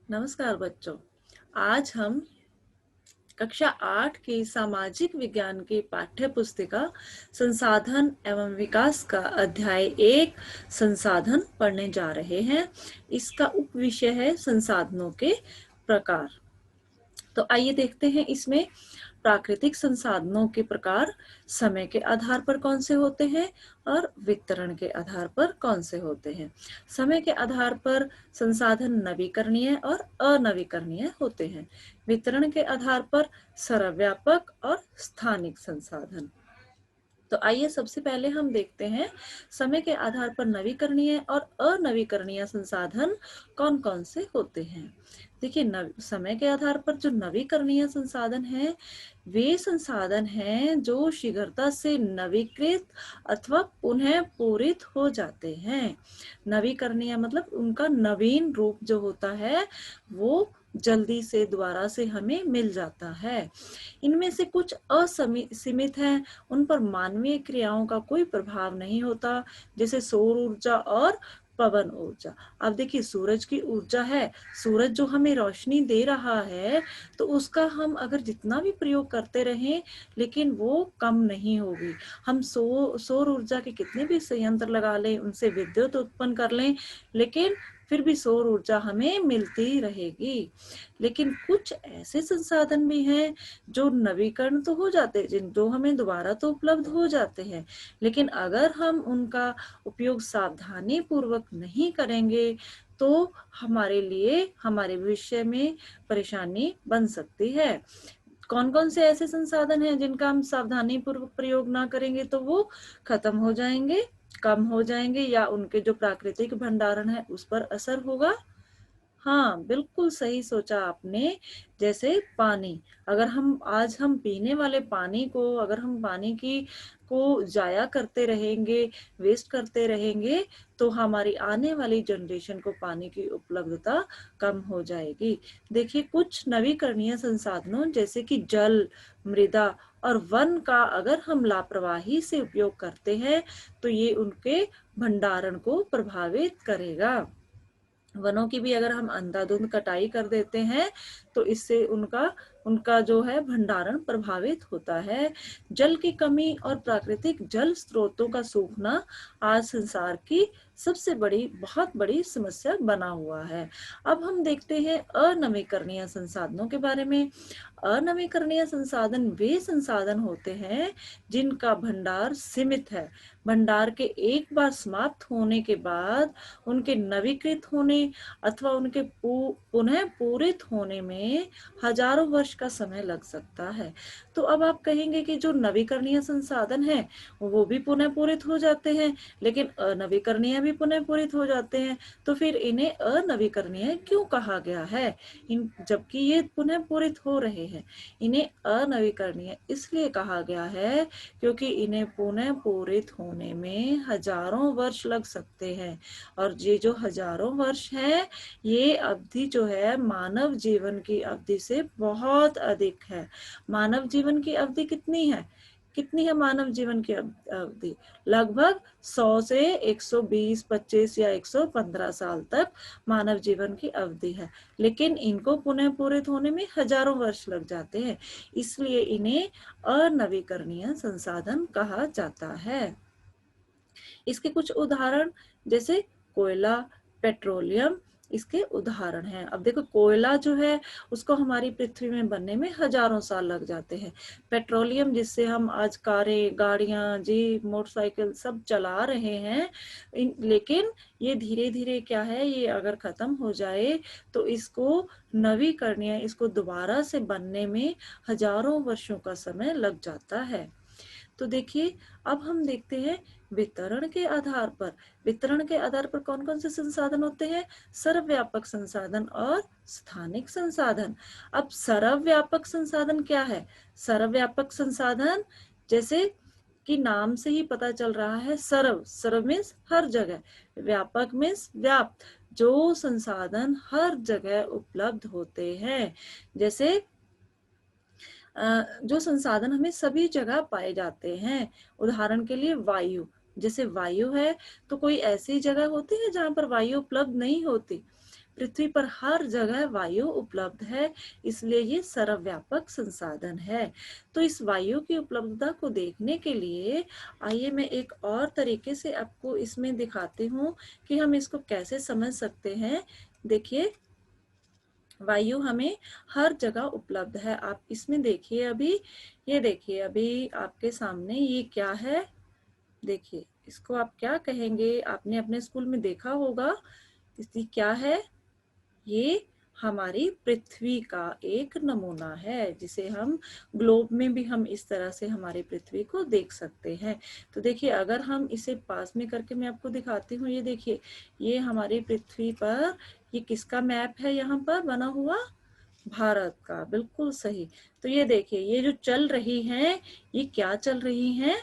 नमस्कार बच्चों। आज हम कक्षा 8 की सामाजिक विज्ञान की पाठ्य पुस्तिका संसाधन एवं विकास का अध्याय 1 संसाधन पढ़ने जा रहे हैं। इसका उपविषय है संसाधनों के प्रकार। तो आइए देखते हैं इसमें प्राकृतिक संसाधनों के प्रकार समय के आधार पर कौन से होते हैं और वितरण के आधार पर कौन से होते हैं। समय के आधार पर संसाधन नवीकरणीय और अनवीकरणीय होते हैं। वितरण के आधार पर सर्वव्यापक और स्थानिक संसाधन। तो आइए सबसे पहले हम देखते हैं समय के आधार पर नवीकरणीय और अनवीकरणीय संसाधन कौन कौन से होते हैं। देखिए, समय के आधार पर जो नवीकरणीय संसाधन है वे संसाधन हैं जो शीघ्रता से नवीकृत अथवा पुनः पूरित हो जाते हैं। नवीकरणीय मतलब उनका नवीन रूप जो होता है वो जल्दी से दोबारा से हमें मिल जाता है। इनमें से कुछ असीमित हैं, उन पर मानवीय क्रियाओं का कोई प्रभाव नहीं होता, जैसे सौर ऊर्जा और पवन ऊर्जा। अब देखिए, सूरज की ऊर्जा है, सूरज जो हमें रोशनी दे रहा है तो उसका हम अगर जितना भी प्रयोग करते रहें लेकिन वो कम नहीं होगी। हम सौर ऊर्जा के कितने भी संयंत्र लगा लें, उनसे विद्युत उत्पन्न कर लें, लेकिन फिर भी सौर ऊर्जा हमें मिलती रहेगी। लेकिन कुछ ऐसे संसाधन भी हैं जो नवीकरण तो हो जाते हैं, जो हमें दोबारा तो उपलब्ध हो जाते हैं, लेकिन अगर हम उनका उपयोग सावधानी पूर्वक नहीं करेंगे तो हमारे लिए हमारे भविष्य में परेशानी बन सकती है। कौन कौन से ऐसे संसाधन हैं जिनका हम सावधानी पूर्वक प्रयोग ना करेंगे तो वो खत्म हो जाएंगे, कम हो जाएंगे, या उनके जो प्राकृतिक भंडारण है उस पर असर होगा। हाँ, बिल्कुल सही सोचा आपने। जैसे पानी, अगर हम पीने वाले पानी को, अगर हम पानी की को जाया करते रहेंगे, वेस्ट करते रहेंगे, तो हमारी आने वाली जनरेशन को पानी की उपलब्धता कम हो जाएगी। देखिए, कुछ नवीकरणीय संसाधनों जैसे कि जल, मृदा और वन का अगर हम लापरवाही से उपयोग करते हैं तो ये उनके भंडारण को प्रभावित करेगा। वनों की भी अगर हम अंधाधुंध कटाई कर देते हैं तो इससे उनका उनका जो है भंडारण प्रभावित होता है। जल की कमी और प्राकृतिक जल स्रोतों का सूखना आज संसार की सबसे बहुत बड़ी समस्या बना हुआ है। अब हम देखते हैं अनवीकरणीय संसाधनों के बारे में। अनवीकरणीय संसाधन वे संसाधन होते हैं जिनका भंडार सीमित है। भंडार के एक बार समाप्त होने के बाद उनके नवीकृत होने अथवा उनके पुनः पूरित होने में हजारों वर्ष का समय लग सकता है। तो अब आप कहेंगे कि जो नवीकरणीय संसाधन है वो भी पुनः पूरित हो जाते हैं, लेकिन अनवीकरणीय भी पुनः पूरित हो जाते हैं, तो फिर इन्हें अनवीकरणीय क्यों कहा गया है? जबकि ये पुनः पूरित हो रहे हैं। इन्हें अनवीकरणीय इसलिए कहा गया है क्योंकि इन्हें पुनः पूरित होने में हजारों वर्ष लग सकते हैं, और ये जो हजारों वर्ष है ये अवधि जो है मानव जीवन की अवधि से बहुत अधिक है। मानव जीवन की अवधि कितनी है मानव जीवन की अवधि? लगभग 100 से 120, 25 या 115 साल तक मानव जीवन की अवधि है, लेकिन इनको पुनः पूरित होने में हजारों वर्ष लग जाते हैं, इसलिए इन्हें अनवीकरणीय संसाधन कहा जाता है। इसके कुछ उदाहरण जैसे कोयला, पेट्रोलियम इसके उदाहरण हैं। अब देखो, कोयला जो है उसको हमारी पृथ्वी में बनने में हजारों साल लग जाते हैं। पेट्रोलियम जिससे हम आज कारें, गाड़ियां, जीप, मोटरसाइकिल सब चला रहे हैं, लेकिन ये धीरे धीरे क्या है, ये अगर खत्म हो जाए तो इसको नवीकरणीय, इसको दोबारा से बनने में हजारों वर्षों का समय लग जाता है। तो देखिए, अब हम देखते हैं वितरण के आधार पर। वितरण के आधार पर कौन कौन से संसाधन होते हैं? सर्वव्यापक संसाधन और स्थानिक संसाधन। अब सर्वव्यापक संसाधन क्या है? सर्वव्यापक संसाधन जैसे कि नाम से ही पता चल रहा है, सर्व मीन्स हर जगह, व्यापक मीन्स व्याप्त, जो संसाधन हर जगह उपलब्ध होते हैं। जैसे जो संसाधन हमें सभी जगह पाए जाते हैं। उदाहरण के लिए वायु, जैसे वायु है तो कोई ऐसी जगह होती है जहां पर वायु उपलब्ध नहीं होती? पृथ्वी पर हर जगह वायु उपलब्ध है, इसलिए ये सर्वव्यापक संसाधन है। तो इस वायु की उपलब्धता को देखने के लिए आइए मैं एक और तरीके से आपको इसमें दिखाती हूँ कि हम इसको कैसे समझ सकते हैं। देखिए, वायु हमें हर जगह उपलब्ध है। आप इसमें देखिए, अभी ये देखिए, अभी आपके सामने ये क्या है, देखिए इसको आप क्या कहेंगे, आपने अपने स्कूल में देखा होगा। इसकी क्या है, ये हमारी पृथ्वी का एक नमूना है, जिसे हम ग्लोब में भी हम इस तरह से हमारी पृथ्वी को देख सकते हैं। तो देखिए, अगर हम इसे पास में करके मैं आपको दिखाती हूँ, ये देखिए, ये हमारी पृथ्वी पर ये किसका मैप है, यहाँ पर बना हुआ भारत का, बिल्कुल सही। तो ये देखिए, ये जो चल रही हैं, ये क्या चल रही हैं,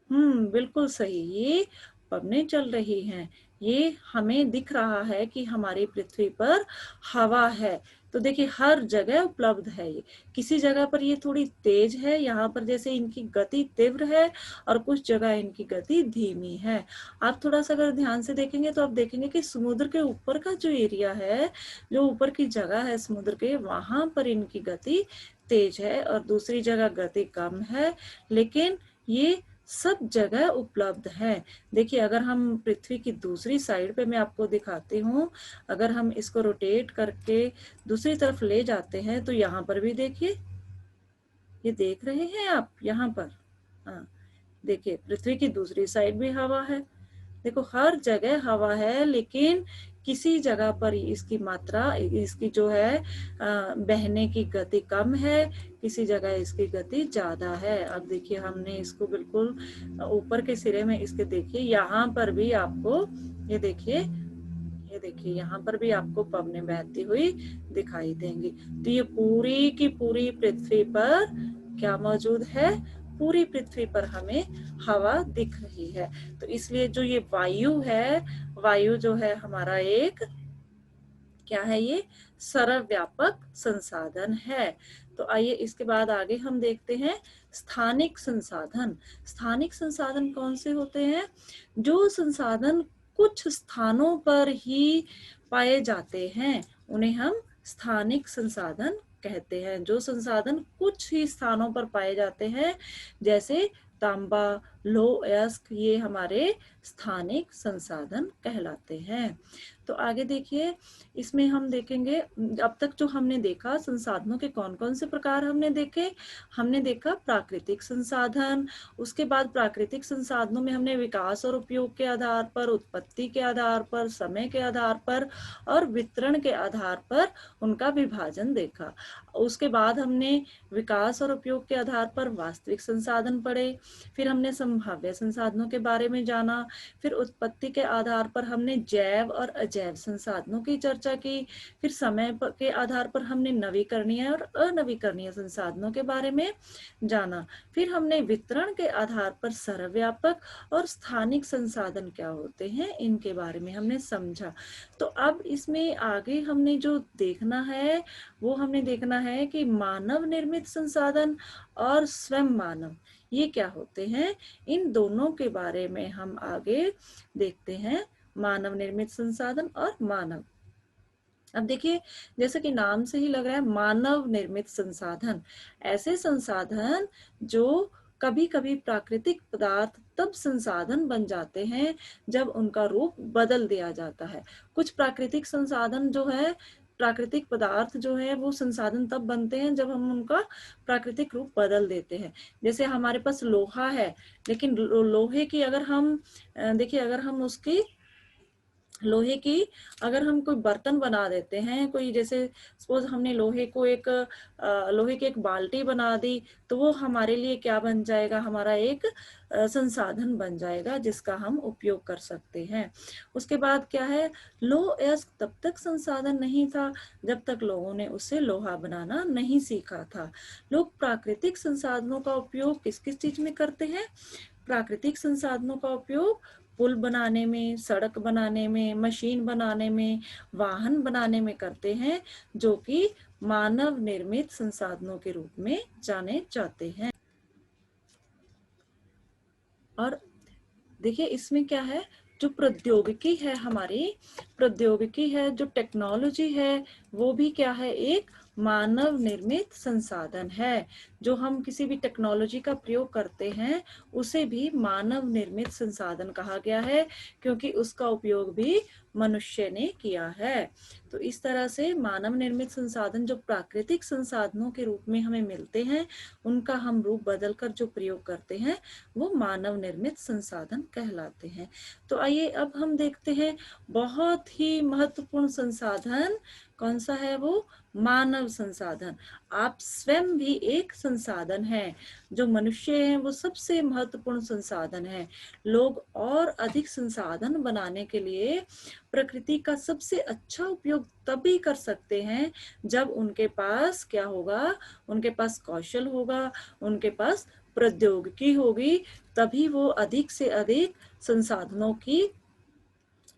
बिल्कुल सही, ये पवनें चल रही हैं। ये हमें दिख रहा है कि हमारी पृथ्वी पर हवा है। तो देखिए, हर जगह उपलब्ध है ये। किसी जगह पर ये थोड़ी तेज है, यहाँ पर जैसे इनकी गति तीव्र है, और कुछ जगह इनकी गति धीमी है। आप थोड़ा सा अगर ध्यान से देखेंगे तो आप देखेंगे कि समुद्र के ऊपर का जो एरिया है, जो ऊपर की जगह है समुद्र के, वहां पर इनकी गति तेज है और दूसरी जगह गति कम है। लेकिन ये सब जगह उपलब्ध है। देखिए, अगर हम पृथ्वी की दूसरी साइड पे मैं आपको दिखाती हूँ, अगर हम इसको रोटेट करके दूसरी तरफ ले जाते हैं तो यहाँ पर भी देखिए, ये देख रहे हैं आप यहाँ पर, हाँ देखिए, पृथ्वी की दूसरी साइड भी हवा है। देखो, हर जगह हवा है, लेकिन किसी जगह पर इसकी मात्रा, इसकी जो है बहने की गति कम है, किसी जगह इसकी गति ज्यादा है। अब देखिए, हमने इसको बिल्कुल ऊपर के सिरे में इसके देखिए, यहाँ पर भी आपको ये देखिए, ये देखिए, यहाँ पर भी आपको पवनें बहती हुई दिखाई देंगी। तो ये पूरी की पूरी पृथ्वी पर क्या मौजूद है, पूरी पृथ्वी पर हमें हवा दिख रही है। तो इसलिए जो ये वायु है, वायु जो है हमारा एक क्या है, ये सर्वव्यापक संसाधन है। तो आइए इसके बाद आगे हम देखते हैं स्थानिक संसाधन। स्थानिक संसाधन कौन से होते हैं, जो संसाधन कुछ स्थानों पर ही पाए जाते हैं, उन्हें हम स्थानिक संसाधन कहते हैं। जो संसाधन कुछ ही स्थानों पर पाए जाते हैं, जैसे तांबा, लौह अयस्क, ये हमारे स्थानिक संसाधन कहलाते हैं। तो आगे देखिए, इसमें हम देखेंगे, अब तक जो हमने देखा संसाधनों के कौन कौन से प्रकार हमने देखे। हमने देखा प्राकृतिक संसाधन, उसके बाद प्राकृतिक संसाधनों में हमने विकास और उपयोग के आधार पर, उत्पत्ति के आधार पर, समय के आधार पर और वितरण के आधार पर उनका विभाजन देखा। उसके बाद हमने विकास और उपयोग के आधार पर वास्तविक संसाधन पढ़े, फिर हमने संभाव्य संसाधनों के बारे में जाना, फिर उत्पत्ति के आधार पर हमने जैव और अजैव संसाधनों की चर्चा की, फिर समय के आधार पर हमने नवीकरणीय और अनवीकरणीय संसाधनों के बारे में जाना, फिर हमने वितरण के आधार पर सर्वव्यापक और स्थानिक संसाधन क्या होते हैं इनके बारे में हमने समझा। तो अब इसमें आगे हमने जो देखना है, वो हमने देखना है कि मानव निर्मित संसाधन और स्वयं मानव, ये क्या होते हैं, इन दोनों के बारे में हम आगे देखते हैं। मानव निर्मित संसाधन और मानव। अब देखिए, जैसे कि नाम से ही लग रहा है, मानव निर्मित संसाधन, ऐसे संसाधन जो कभी कभी प्राकृतिक पदार्थ तब संसाधन बन जाते हैं जब उनका रूप बदल दिया जाता है। कुछ प्राकृतिक संसाधन जो है, प्राकृतिक पदार्थ जो है, वो संसाधन तब बनते हैं जब हम उनका प्राकृतिक रूप बदल देते हैं। जैसे हमारे पास लोहा है, लेकिन लोहे की अगर हम देखिए, अगर हम उसकी लोहे की अगर हम कोई बर्तन बना देते हैं, कोई जैसे सपोज हमने लोहे को एक लोहे की एक बाल्टी बना दी, तो वो हमारे लिए क्या बन जाएगा, हमारा एक संसाधन बन जाएगा जिसका हम उपयोग कर सकते हैं। उसके बाद क्या है, लौह अयस्क तब तक संसाधन नहीं था जब तक लोगों ने उससे लोहा बनाना नहीं सीखा था। लोग प्राकृतिक संसाधनों का उपयोग किस किस चीज में करते हैं, प्राकृतिक संसाधनों का उपयोग पुल बनाने में, सड़क बनाने में, मशीन बनाने में, वाहन बनाने में करते हैं, जो कि मानव निर्मित संसाधनों के रूप में जाने जाते हैं। और देखिए, इसमें क्या है, जो प्रौद्योगिकी है, हमारी प्रौद्योगिकी है, जो टेक्नोलॉजी है, वो भी क्या है, एक मानव निर्मित संसाधन है। जो हम किसी भी टेक्नोलॉजी का प्रयोग करते हैं उसे भी मानव निर्मित संसाधन कहा गया है, क्योंकि उसका उपयोग भी मनुष्य ने किया है। तो इस तरह से मानव निर्मित संसाधन जो प्राकृतिक संसाधनों के रूप में हमें मिलते हैं, उनका हम रूप बदलकर जो प्रयोग करते हैं वो मानव निर्मित संसाधन कहलाते हैं। तो आइए अब हम देखते हैं बहुत ही महत्वपूर्ण संसाधन कौन सा है, वो मानव संसाधन। आप स्वयं भी एक संसाधन है। जो मनुष्य है वो सबसे महत्वपूर्ण संसाधन है। लोग और अधिक संसाधन बनाने के लिए प्रकृति का सबसे अच्छा उपयोग तभी कर सकते हैं जब उनके पास क्या होगा, उनके पास कौशल होगा, उनके पास प्रौद्योगिकी होगी, तभी वो अधिक से अधिक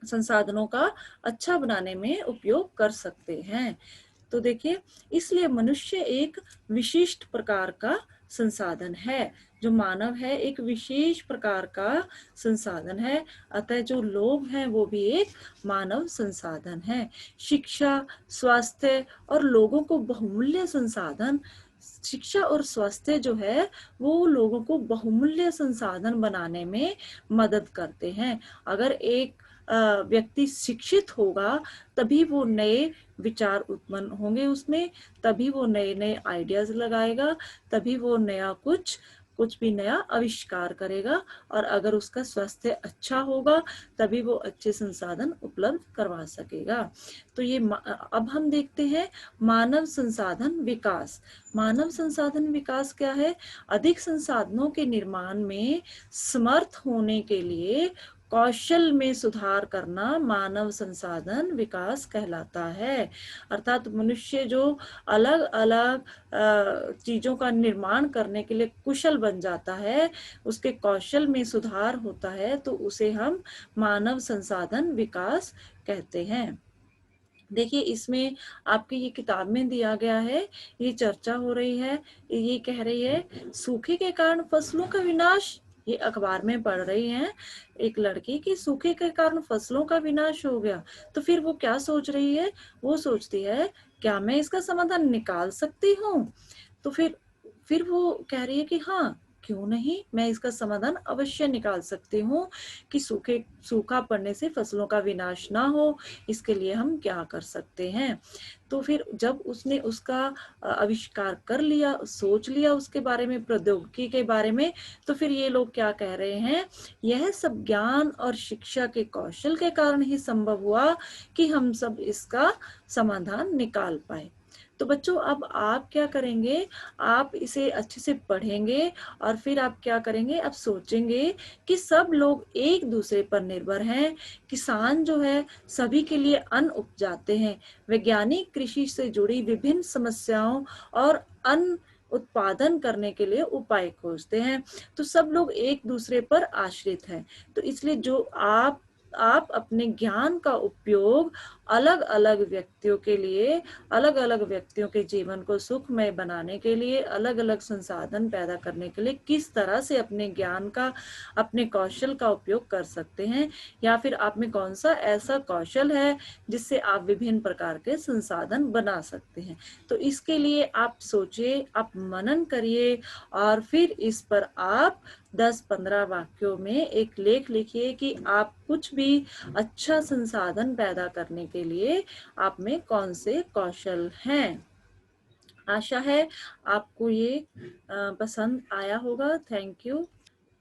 संसाधनों का अच्छा बनाने में उपयोग कर सकते हैं। तो देखिए, इसलिए मनुष्य एक विशिष्ट प्रकार का संसाधन है। जो मानव है एक विशेष प्रकार का संसाधन है, अतः जो लोग हैं वो भी एक मानव संसाधन है। शिक्षा, स्वास्थ्य और लोगों को बहुमूल्य संसाधन, शिक्षा और स्वास्थ्य जो है वो लोगों को बहुमूल्य संसाधन बनाने में मदद करते हैं। अगर एक व्यक्ति शिक्षित होगा तभी वो नए विचार उत्पन्न होंगे उसमें, तभी वो नए नए आइडियाज लगाएगा, तभी वो नया कुछ भी नया आविष्कार करेगा। और अगर उसका स्वास्थ्य अच्छा होगा तभी वो अच्छे संसाधन उपलब्ध करवा सकेगा। तो ये अब हम देखते हैं मानव संसाधन विकास। मानव संसाधन विकास क्या है? अधिक संसाधनों के निर्माण में समर्थ होने के लिए कौशल में सुधार करना मानव संसाधन विकास कहलाता है। अर्थात मनुष्य जो अलग अलग चीजों का निर्माण करने के लिए कुशल बन जाता है, उसके कौशल में सुधार होता है, तो उसे हम मानव संसाधन विकास कहते हैं। देखिए, इसमें आपकी ये किताब में दिया गया है, ये चर्चा हो रही है, ये कह रही है सूखे के कारण फसलों का विनाश। ये अखबार में पढ़ रही हैं एक लड़की की सूखे के कारण फसलों का विनाश हो गया। तो फिर वो क्या सोच रही है? वो सोचती है क्या मैं इसका समाधान निकाल सकती हूँ? तो फिर वो कह रही है कि हाँ, क्यों नहीं, मैं इसका समाधान अवश्य निकाल सकती हूँ कि सूखा पड़ने से फसलों का विनाश ना हो, इसके लिए हम क्या कर सकते हैं। तो फिर जब उसने उसका आविष्कार कर लिया, सोच लिया उसके बारे में, प्रौद्योगिकी के बारे में, तो फिर ये लोग क्या कह रहे हैं, यह सब ज्ञान और शिक्षा के कौशल के कारण ही संभव हुआ कि हम सब इसका समाधान निकाल पाए। तो बच्चों, अब आप क्या करेंगे, आप इसे अच्छे से पढ़ेंगे और फिर आप क्या करेंगे, आप सोचेंगे कि सब लोग एक दूसरे पर निर्भर हैं। किसान जो है सभी के लिए अन्न उपजाते हैं। वैज्ञानिक कृषि से जुड़ी विभिन्न समस्याओं और अन्न उत्पादन करने के लिए उपाय खोजते हैं। तो सब लोग एक दूसरे पर आश्रित हैं। तो इसलिए जो आप अपने ज्ञान का उपयोग अलग अलग व्यक्तियों के लिए, अलग अलग व्यक्तियों के जीवन को सुखमय बनाने के लिए, अलग अलग संसाधन पैदा करने के लिए किस तरह से अपने ज्ञान का, अपने कौशल का उपयोग कर सकते हैं, या फिर आप में कौन सा ऐसा कौशल है जिससे आप विभिन्न प्रकार के संसाधन बना सकते हैं। तो इसके लिए आप सोचिए, आप मनन करिए और फिर इस पर आप 10-15 वाक्यों में एक लेख लिखिए कि आप कुछ भी अच्छा संसाधन पैदा करने के लिए आप में कौन से कौशल हैं। आशा है आपको ये पसंद आया होगा। Thank you.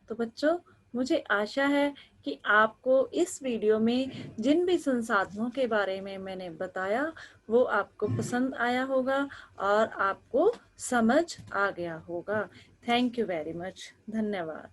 तो बच्चों, मुझे आशा है कि आपको इस वीडियो में जिन भी संसाधनों के बारे में मैंने बताया वो आपको पसंद आया होगा और आपको समझ आ गया होगा। Thank you very much. धन्यवाद।